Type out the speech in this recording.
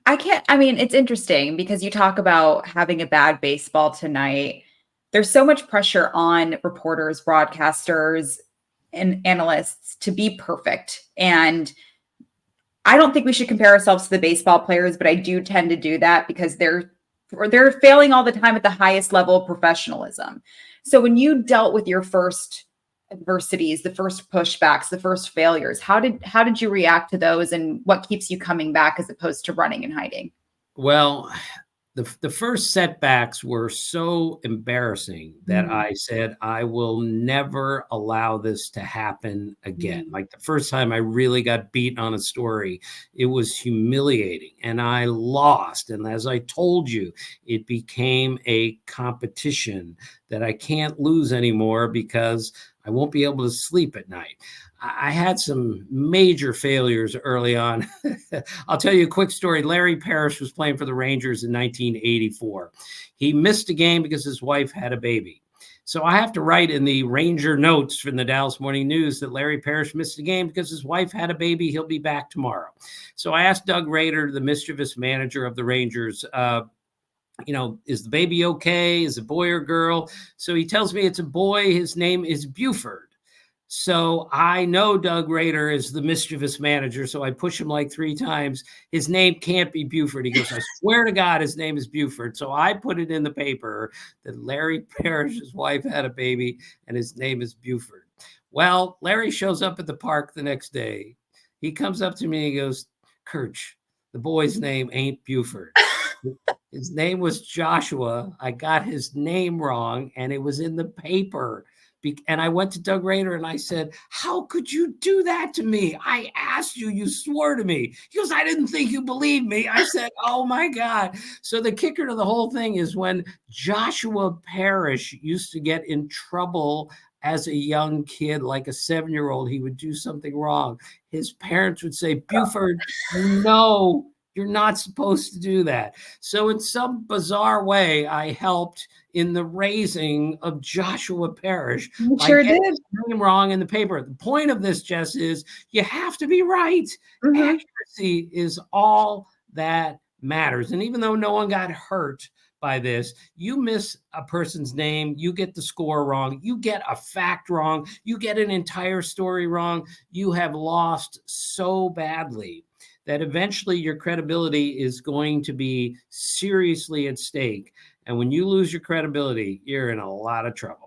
I mean, it's interesting because you talk about having a bad baseball tonight. There's so much pressure on reporters, broadcasters, and analysts to be perfect. And I don't think we should compare ourselves to the baseball players, but I do tend to do that because they're failing all the time at the highest level of professionalism. So when you dealt with your first adversities, the first pushbacks, the first failures, how did you react to those, and what keeps you coming back as opposed to running and hiding? Well, the first setbacks were so embarrassing that Mm, I said, I will never allow this to happen again. mm, Like the first time I really got beat on a story, it was humiliating and I lost. And as I told you, it became a competition that I can't lose anymore because I won't be able to sleep at night. I had some major failures early on. I'll tell you a quick story. Larry Parrish was playing for the Rangers in 1984. He missed a game because his wife had a baby. So I have to write in the Ranger notes from the Dallas Morning News that Larry Parrish missed a game because his wife had a baby. He'll be back tomorrow. So I asked Doug Rader, the mischievous manager of the Rangers, is the baby okay? Is it a boy or girl? So he tells me it's a boy. His name is Buford. So I know Doug Rader is the mischievous manager. So I push him like 3 times. His name can't be Buford. He goes, I swear to God, his name is Buford. So I put it in the paper that Larry Parrish's wife had a baby and his name is Buford. Well, Larry shows up at the park the next day. He comes up to me and he goes, Kurtj, the boy's name ain't Buford. His name was Joshua. I got his name wrong and it was in the paper. And I went to Doug Rader and I said, how could you do that to me? I asked you, you swore to me. He goes, I didn't think you believed me. I said, oh my God. So the kicker to the whole thing is when Joshua Parrish used to get in trouble as a young kid, like a 7-year-old, he would do something wrong. His parents would say, Buford, no, you're not supposed to do that. So in some bizarre way, I helped in the raising of Joshua Parrish you by sure getting did. his name wrong in the paper. The point of this, Jess, is you have to be right. Mhm. Accuracy is all that matters. And even though no one got hurt by this, you miss a person's name, you get the score wrong, you get a fact wrong, you get an entire story wrong, you have lost so badly that eventually your credibility is going to be seriously at stake. And when you lose your credibility, you're in a lot of trouble.